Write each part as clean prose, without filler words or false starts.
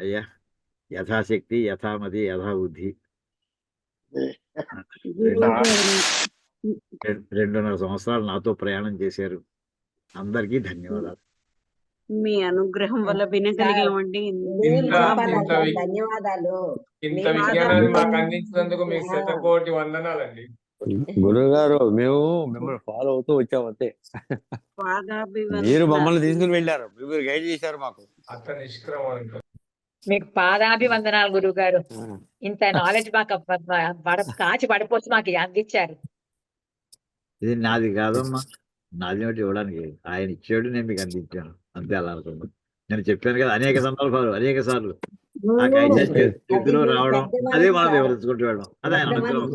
అయ్యా యథాశక్తి యథామతి యథాబుద్ధి గురువు గారు 2.5 సంవత్సరాలు నాతో ప్రయాణం చేశారు. అందరికీ ధన్యవాదాలు. మీ అనుగ్రహం వల్ల వినగలిగామండి. ధన్యవాదాలు. ఇంత విజ్ఞానాన్ని మాకు అందించినందుకు మీకు శతకోటి వందనాలండి. గురువు గారు మేము మిమ్మల్ని ఫాలో అవుతూ వచ్చామంతే. మీరు మమ్మల్ని తీసుకుని వెళ్ళారు, మీరు గైడ్ చేశారు మాకు. అంత నిష్క్రమం. మీకు పాదాభివందనాలు గురువు గారు. ఇంత నాలెడ్జ్ మాకు కాచి పడిపోసి మాకు అందించారు. ఇది నాది కాదమ్మా, నాది ఒకటి ఇవ్వడానికి ఆయన ఇచ్చాడు, నేను మీకు అందించాను అంతే. అలా అనుకున్నాను. నేను చెప్పాను కదా అనేక సందర్భాలు, అనేక సార్లు స్థితిలో రావడం, అదే మనం వివరించుకుంటూ వెళ్ళడం. అదే ఆయన అనుగ్రహం.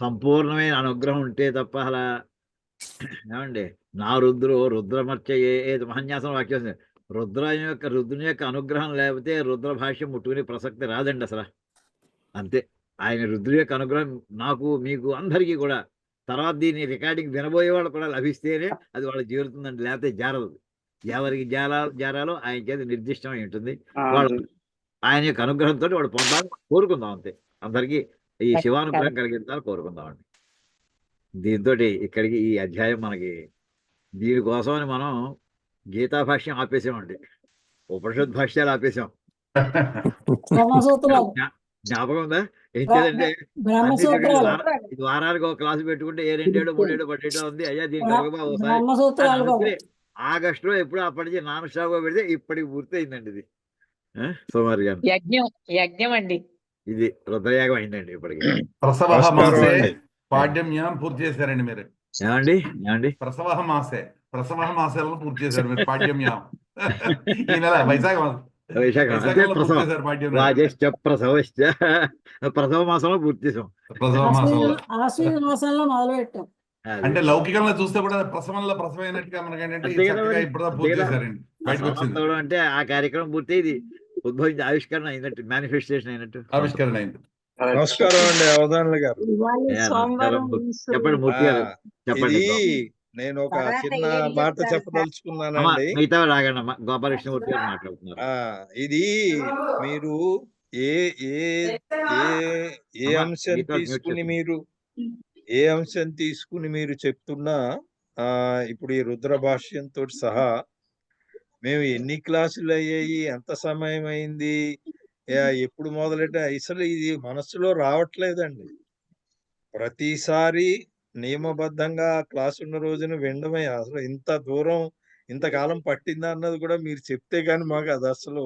సంపూర్ణమైన అనుగ్రహం ఉంటే తప్ప అలా ఏమండి నా రుద్రమర్చ ఏ మహన్యాసం వాక్యం రుద్రుని యొక్క అనుగ్రహం లేకపోతే రుద్ర భాష్యం ముట్టుకునే ప్రసక్తి రాదండి అసలు. అంతే. ఆయన రుద్రుని యొక్క అనుగ్రహం నాకు మీకు అందరికీ కూడా తర్వాత దీన్ని రికార్డింగ్ వినబోయే వాళ్ళు కూడా లభిస్తేనే అది వాళ్ళకి చేరుతుందండి, లేకపోతే జారదు. ఎవరికి జారాలో ఆయన చేత నిర్దిష్టమై ఉంటుంది. వాళ్ళు ఆయన యొక్క అనుగ్రహంతో వాడు పొందాలని కోరుకుందాం అంతే. అందరికీ ఈ శివానుగ్రహం కలిగించాలని కోరుకుందామండి. దీంతో ఇక్కడికి ఈ అధ్యాయం మనకి దీనికోసమని మనం గీతా భాష్యం ఆపేసామండి, ఉపనిషత్ భాష్యాలు ఆపేసాం. జ్ఞాపకం ఉందా? ఏం చేయాలంటే ఇది వారానికి ఒక క్లాసు పెట్టుకుంటే ఏ 2 ఏళ్ళు 3 ఏళ్ళు పట్టేటో ఉంది. అయ్యా దీనికి ఒకసారి ఆగస్టులో ఎప్పుడు అప్పటికి నాన్ స్టాప్ గా పెడితే ఇప్పటికి పూర్తయిందండి ఇది. సోమారి గారు యజ్ఞం అండి, ఇది రుద్రయాగం అయిందండి ఇప్పటికి. పాడ్యమ్యాం పూర్తి చేశారండి మీరు. ఏమండి ఏమండి ప్రసవ మాసాలను పూర్తి చేశారు మీరు. పాడ్యమ్యాం ఈ నెల వైశాఖ ప్రసవ మాసంలో పూర్తి చేసాం. ప్రసవ మాసంలో మొదలు పెట్టాం. అంటే లౌకికంగా చూస్తే కూడా ప్రసవమైనట్టుగా మనకి ఏంటంటే ఇప్పుడు పూర్తి చేశారండి, బయటకు వచ్చింది. అంటే ఆ కార్యక్రమం పూర్తి ఇది ఉద్భవించి ఆవిష్కరణ అయినట్టు, మేనిఫెస్టేషన్ అయినట్టు ఆవిష్కరణ అయింది. నమస్కారం అండి అవధానులు గారు. చెప్పండి మూర్తి గారు, చెప్పండి. నేను ఒక చిన్న మాట చెప్పదలుచుకున్నానండి. మిగతా రాగండి, గోపాలకృష్ణమూర్తి గారు మాట్లాడుతున్నారు. ఇది మీరు ఏ అంశం తీసుకుని మీరు చెప్తున్నా, ఇప్పుడు ఈ రుద్ర భాష్యంతో సహా మేము ఎన్ని క్లాసులు అయ్యాయి, ఎంత సమయం అయింది, ఎప్పుడు మొదలెట్ట అసలు ఇది మనసులో రావట్లేదండి. ప్రతిసారి నియమబద్ధంగా క్లాస్ ఉన్న రోజున వినడమే. అసలు ఇంత దూరం ఇంతకాలం పట్టిందా అన్నది కూడా మీరు చెప్తే గాని మాకు అది అసలు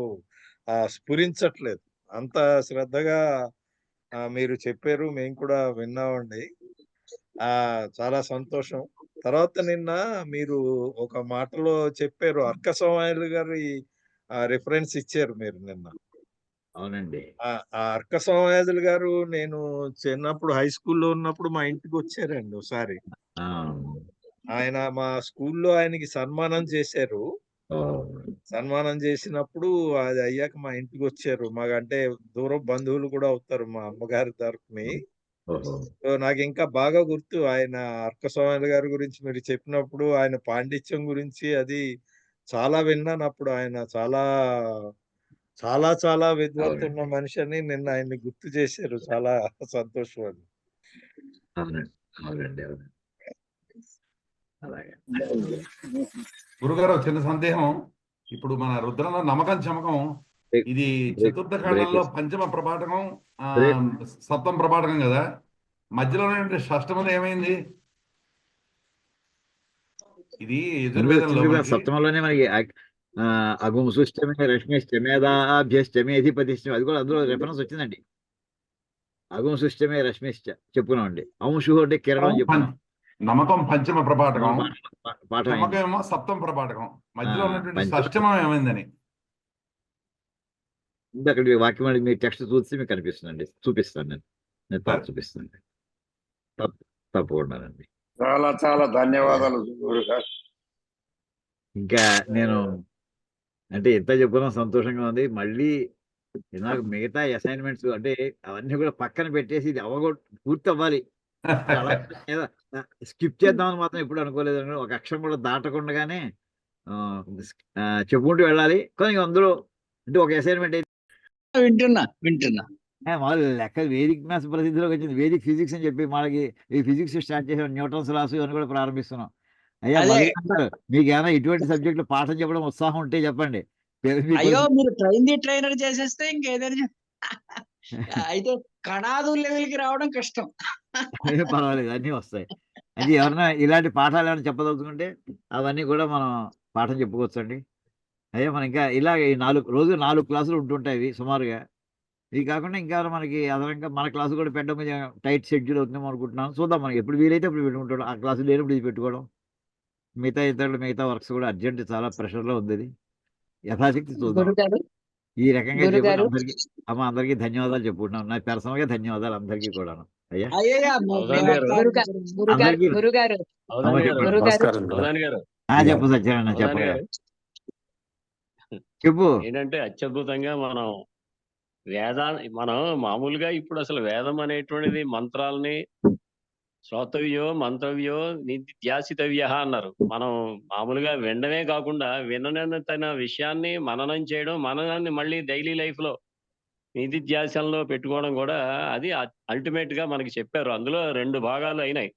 స్ఫురించట్లేదు. అంత శ్రద్ధగా మీరు చెప్పారు, మేము కూడా విన్నామండి. చాలా సంతోషం. తర్వాత నిన్న మీరు ఒక మాటలో చెప్పారు, అర్క సోమాయిలు గారి రిఫరెన్స్ ఇచ్చారు మీరు నిన్న. అవునండి. అర్క సోమయాజులు గారు నేను చిన్నప్పుడు హై స్కూల్లో ఉన్నప్పుడు మా ఇంటికి వచ్చారండి ఒకసారి. ఆయన మా స్కూల్లో ఆయనకి సన్మానం చేశారు. సన్మానం చేసినప్పుడు అది అయ్యాక మా ఇంటికి వచ్చారు. మాకంటే దూరం బంధువులు కూడా అవుతారు మా అమ్మగారి తరపుని. సో నాకు ఇంకా బాగా గుర్తు ఆయన అర్క సోమయాజులు గారి గురించి మీరు చెప్పినప్పుడు, ఆయన పాండిత్యం గురించి అది చాలా విన్నాను. అప్పుడు ఆయన చాలా చాలా చాలా విద్వత్తున్న మనిషి అని నిన్న ఆయన్ని గుర్తు చేశారు. చాలా సంతోషం అండి. గురుగారు చిన్న సందేహం. ఇప్పుడు మన రుద్రంలో నమ్మకం చమకం ఇది చతుర్థ ఖండంలో పంచమ ప్రభాటకం, సప్తమ ప్రభాటకం కదా, మధ్యలో షష్టమంలో ఏమైంది? ఇది యజుర్వేదంలో సప్తమంలోనే మనకి అగుంసుష్టమే రశ్మిష్టమేధాభ్యష్టమేధిపతిష్టం, అది కూడా అందులో రెఫరెన్స్ వచ్చిందండి. అగుంసుష్టమే రశ్మిష్ట చెప్పుకున్నామండి. అంశు అంటే కిరణం చెప్పాను. నమ్మకం పంచమ ప్రభాటకం, నమ్మకం ఏమో సప్తమ ప్రభాటకం, మధ్యలో ఉన్నటువంటి షష్టమం ఏమైందని అక్కడ వాక్యం మీ టెక్స్ట్ చూస్తే మీకు కనిపిస్తుందండి. చూపిస్తాను నేను చూపిస్తాను తప్పకుండానండి. చాలా చాలా ధన్యవాదాలు. ఇంకా నేను అంటే ఎంత చెప్పుకున్నా సంతోషంగా ఉంది. మళ్ళీ నాకు మిగతా అసైన్మెంట్స్ అంటే అవన్నీ కూడా పక్కన పెట్టేసి ఇది పూర్తి అవ్వాలి. స్కిప్ చేద్దామని మాత్రం ఎప్పుడు అనుకోలేదు. ఒక అక్షరం కూడా దాటకుండానే చెప్పుకుంటూ వెళ్ళాలి. కానీ అందులో అంటే ఒక అసైన్మెంట్ అయితే వింటున్నా మామూలు లెక్క వేదిక్ మ్యాథ్స్ ప్రసిద్ధిలోకి వచ్చింది. వేదిక్ ఫిజిక్స్ అని చెప్పి మనకి ఈ ఫిజిక్స్ స్టార్ట్ చేసాం, న్యూటన్స్ లాస్ ఇవన్నీ కూడా ప్రారంభిస్తున్నాం. అయ్యా అదే. మళ్ళీ అంటారు, మీకు ఏమైనా ఇటువంటి సబ్జెక్టులు పాఠం చెప్పడం ఉత్సాహం ఉంటే చెప్పండి. అయ్యో మీరు ట్రైనర్ చేసేస్తే ఇంకేదైనా అయితే కణాదు లెవెల్కి రావడం కష్టం. ఏం పర్వాలేదు, అన్నీ వస్తాయి. అది ఎవరైనా ఇలాంటి పాఠాలు ఏమైనా చెప్పదలుచుకుంటే అవన్నీ కూడా మనం పాఠం చెప్పుకోవచ్చండి. అయ్యా మనం ఇంకా ఇలాగ ఈ 4 క్లాసులు ఉంటుంటాయి ఇవి సుమారుగా. ఇవి కాకుండా ఇంకా మనకి అదనంగా మన క్లాసు కూడా పెట్టడం కొంచెం టైట్ షెడ్యూల్ అవుతుందేమో అనుకుంటున్నాను. చూద్దాం, మనకి ఎప్పుడు వీలైతే అప్పుడు పెట్టుకుంటాడు. ఆ క్లాసు లేనప్పుడు ఇది పెట్టుకోవడం. మిగతా వర్క్స్ కూడా అర్జెంట్, చాలా ప్రెషర్లో ఉంది అది. యథాశక్తి చూద్దాం. గురుగారు ఈ రకంగా చెప్పి గురుగారు అందరికీ ధన్యవాదాలు చెప్పుకుంటున్నాం. నాకు పర్సనల్గా ధన్యవాదాలు అందరికీ కూడాను. అయ్యా అయ్యయ్యా గురుగారు చెప్పు సత్యనారాయణ, చెప్పగా చెప్పు. ఏంటంటే అత్యద్భుతంగా మనం మామూలుగా ఇప్పుడు అసలు వేదం అనేటువంటిది మంత్రాలని శ్రోతవ్యో మంత్రవ్యో నిధ్యాసితవ్య అన్నారు. మనం మామూలుగా వినడమే కాకుండా విననంతైన విషయాన్ని మననం చేయడం, మననాన్ని మళ్ళీ డైలీ లైఫ్ లో నిధిధ్యాసంలో పెట్టుకోవడం కూడా అది అల్టిమేట్ గా మనకి చెప్పారు. అందులో 2 భాగాలు అయినాయి.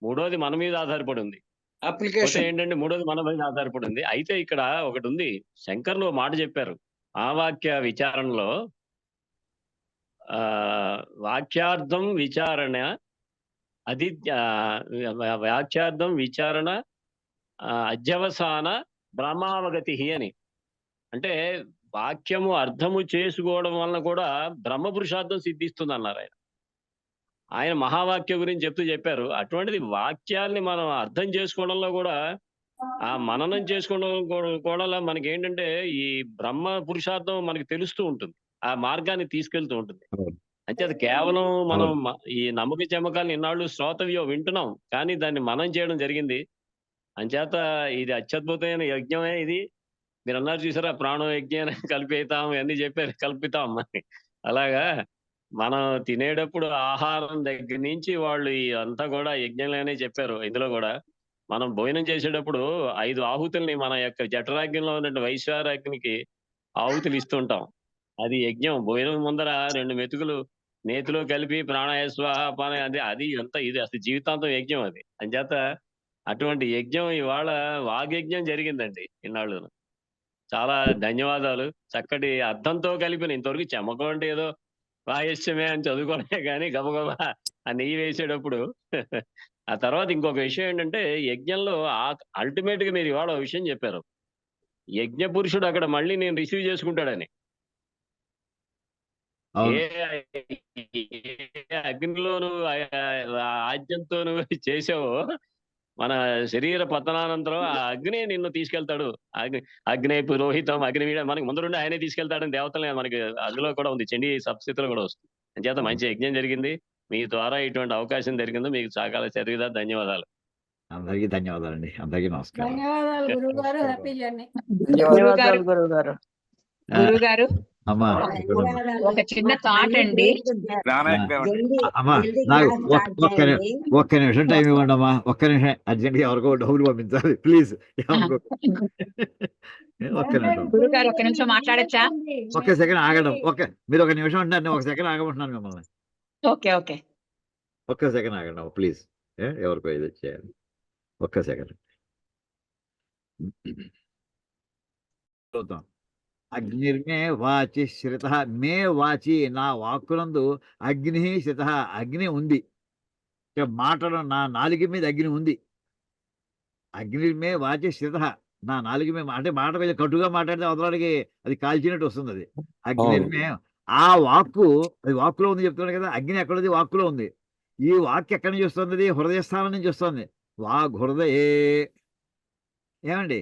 మూడోది మన మీద ఆధారపడి ఉంది. అప్లికేషన్ ఏంటంటే మూడోది మన మీద ఆధారపడి ఉంది. అయితే ఇక్కడ ఒకటి ఉంది, శంకర్లు మాట చెప్పారు ఆ వాక్య విచారణలో, వాక్యార్థం విచారణ వాక్యార్థం విచారణ అధ్యవసాన బ్రహ్మావగతి అని. అంటే వాక్యము అర్థము చేసుకోవడం వలన కూడా బ్రహ్మ పురుషార్థం సిద్ధిస్తుంది అన్నారు ఆయన మహావాక్య గురించి చెప్పారు. అటువంటిది వాక్యాల్ని మనం అర్థం చేసుకోవడంలో కూడా, ఆ మననం చేసుకోవడం కూడా మనకి ఏంటంటే ఈ బ్రహ్మ పురుషార్థం మనకి తెలుస్తూ ఉంటుంది, ఆ మార్గాన్ని తీసుకెళ్తూ ఉంటుంది. అంటే అది కేవలం మనం ఈ నమ్మక చెమ్మకాలను ఇన్నాళ్ళు శ్రోతవ్యో వింటున్నాం, కానీ దాన్ని మనం చేయడం జరిగింది. అంచేత ఇది అత్యద్భుతమైన యజ్ఞమే. ఇది మీరు అన్నారు చూసారా, ప్రాణం యజ్ఞాన్ని కల్పితాం అన్ని చెప్పారు, కల్పితాం అని. అలాగా మనం తినేటప్పుడు ఆహారం దగ్గర నుంచి వాళ్ళు అంతా కూడా యజ్ఞంలోనే చెప్పారు. ఇందులో కూడా మనం భోజనం చేసేటప్పుడు 5 ఆహుతుల్ని మన యొక్క జఠరాగ్నిలో ఉన్న వైశ్వారాగ్నికి ఆహుతులు ఇస్తుంటాం. అది యజ్ఞం. భోజనం ముందర 2 మెతుకులు నేతిలో కలిపి ప్రాణాయ స్వాహ పాన, అది అంతా ఇది అసలు జీవితాంతం యజ్ఞం అది. అంచేత అటువంటి యజ్ఞం ఇవాళ వాగ్యజ్ఞం జరిగిందండి ఇన్నాళ్ళు. చాలా ధన్యవాదాలు. చక్కటి అర్థంతో కలిపిన, ఇంతవరకు చెమకం అంటే ఏదో వాయిస్యమే అని చదువుకోవడమే కానీ గబగబా ఆ నెయ్యి వేసేటప్పుడు ఆ తర్వాత ఇంకొక విషయం ఏంటంటే, యజ్ఞంలో అల్టిమేట్ గా మీరు ఇవాళ విషయం చెప్పారు, యజ్ఞ పురుషుడు అక్కడ మళ్ళీ నేను రిసీవ్ చేసుకుంటాడని. ఏ అగ్నిలోను ఆజ్ఞంతోను చేసావో మన శరీర పతనానంతరం ఆ అగ్ని నిన్ను తీసుకెళ్తాడు. అగ్ని పురోహితం, అగ్ని మనకి ముందరుండి ఆయనే తీసుకెళ్తాడని దేవతలు మనకి అందులో కూడా ఉంది, చండీ సప్తశతిలో కూడా వస్తుంది. అంచేత మంచి యజ్ఞం జరిగింది. మీ ద్వారా ఇటువంటి అవకాశం జరిగింది. మీకు చాలా చదివిదా ధన్యవాదాలు. అందరికీ ధన్యవాదాలండి. అందరికీ నమస్కారం. ధన్యవాదాలు గురుగారు. Happy journey. గురుగారు అమ్మా ఒక చిన్న థాట్ అండి. అమ్మా నాకు ఒక్క నిమిషం టైం ఇవ్వండి అమ్మా, ఒక్క నిమిషం. అర్జెంట్ గా ఎవరికో డబ్బులు పంపించాలి ప్లీజ్. ఒక్క నిమిషం గురుగారు, ఒక్క నిమిషం మాట్లాడచ్చా? ఒక్క సెకండ్ ఆగడం. మీరు 1 నిమిషం అంటున్నారు, నేను 1 సెకండ్ ఆగమంటున్నాను మిమ్మల్ని. ఓకే ఓకే, ఒక్క సెకండ్ ఆగండి ప్లీజ్. ఎవరికో ఇది చేయాలి, ఒక్క సెకండ్. చూద్దాం. అగ్నిర్మే వాచి శ్రిత, మే వాచి నా వాక్కునందు అగ్ని శ్రిత, అగ్ని ఉంది. మాటలు నా నాలుక మీద అగ్ని ఉంది. అగ్నిర్మే వాచి శ్రిత, నా నాలుక మీద, అంటే మాట కొంచెం కటుగా మాట్లాడితే అవతలకి అది కాల్చినట్టు వస్తుంది. అది అగ్నిర్మే, ఆ వాక్కు అది వాక్కులో ఉంది చెప్తున్నాడు కదా. అగ్ని ఎక్కడుంది? వాక్కులో ఉంది. ఈ వాక్కు ఎక్కడి నుంచి వస్తుంది? హృదయస్థానం నుంచి వస్తుంది. హృదయే, ఏమండి,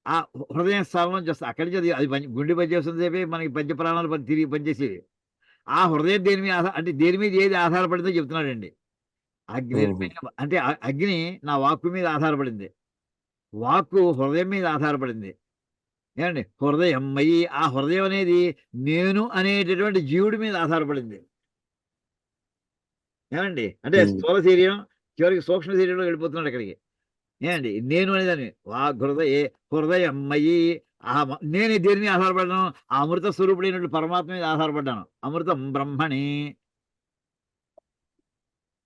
ఆ హృదయ స్థానం నుంచి వస్తుంది. అక్కడి నుంచి అది గుండె పనిచేస్తుంది, మనకి పంచప్రాణాలు తిరిగి పనిచేసేవి. ఆ హృదయం దేని మీద అంటే దేని మీద ఏది ఆధారపడిందో చెప్తున్నాడండి. అగ్ని అంటే అగ్ని నా వాక్కు మీద ఆధారపడింది, వాక్కు హృదయం మీద ఆధారపడింది. ఏమండి, హృదయం అయ్యి ఆ హృదయం అనేది నేను అనేటటువంటి జీవుడి మీద ఆధారపడింది. ఏమండి, అంటే స్థూల శరీరం చివరికి సూక్ష్మ శరీరంలో వెళ్ళిపోతున్నాడు అక్కడికి. ఏమండి, నేను అనేదాన్ని హృదయమయ్యి నేను దేని మీద ఆధారపడ్డాను? ఆ అమృత స్వరూపుడైనట్లు పరమాత్మ మీద ఆధారపడ్డాను. అమృతం బ్రహ్మణి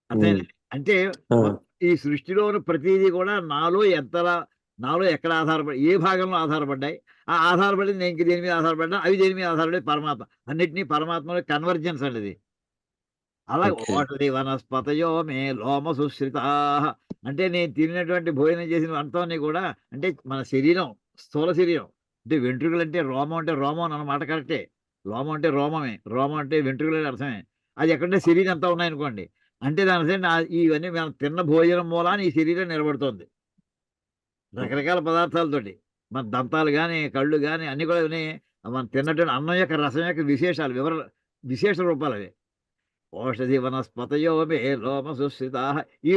అదే. అంటే ఈ సృష్టిలో ఉన్న ప్రతిదీ కూడా నాలో ఎక్కడ ఆధారపడి ఏ భాగంలో ఆధారపడ్డాయి, ఆ ఆధారపడింది నేను ఇంక దేని మీద ఆధారపడ్డా, అవి దేని మీద ఆధారపడి పరమాత్మ. అన్నిటినీ పరమాత్మలో కన్వర్జెన్స్ అనేది. అలాగే ఓటది వనస్పతయో మే లోమ సుశ్రిత అంటే నేను తిరిగినటువంటి భోజనం చేసిన అంతాన్ని కూడా అంటే మన శరీరం స్థూల శరీరం అంటే వెంట్రుకలు అంటే రోమం అంటే రోమం అన్నమాట కరెక్టే. లోమం అంటే రోమమే, రోమం అంటే వెంట్రుకలు అని అర్థమే. అది ఎక్కడంటే శరీరం అంతా ఉన్నాయనుకోండి, అంటే దాని అర్థం ఇవన్నీ మనం తిన్న భోజనం మూలాన్ని ఈ శరీరం నిలబడుతోంది రకరకాల పదార్థాలతోటి. మన దంతాలు కానీ కళ్ళు కానీ అన్ని కూడా మనం తిన్నటువంటి అన్నం యొక్క రసం యొక్క విశేషాలు విశేష రూపాలు అవి. ఓషధి వనస్పతయో మే లోమ సుశ్రిత ఈ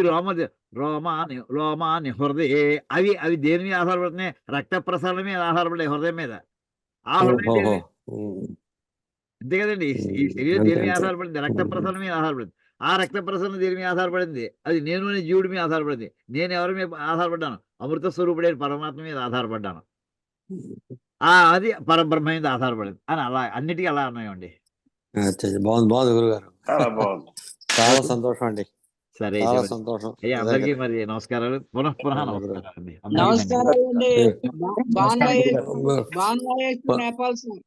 లోమాని హృదయే అవి దేని మీద ఆధారపడుతున్నాయి? రక్త ప్రసరణ మీద ఆధారపడ్డాయి, హృదయం మీద. ఆ హృదయం అంతే కదండి. ఈ శరీరం దేని మీద ఆధారపడింది? రక్త ప్రసరణ మీద ఆధారపడింది. ఆ రక్త ప్రసరణ దేని మీద ఆధారపడింది? అది నేను అనే జీవుడి మీద ఆధారపడింది. నేను ఎవరి మీద ఆధారపడ్డాను? అమృత స్వరూపుడైన పరమాత్మ మీద ఆధారపడ్డాను. అది పరబ్రహ్మ మీద ఆధారపడింది అని అలా అన్నిటికీ అలా ఉన్నాయండి. బాగుంది గురుగారు, చాలా బాగుంది. చాలా సంతోషం అండి. సరే చాలా సంతోషం. అయ్యా, అందరికీ మరి నమస్కారాలు. పునః నమస్కారాలు అండి. నమస్కారాలు అండి. బాగా నేపాల్ సార్.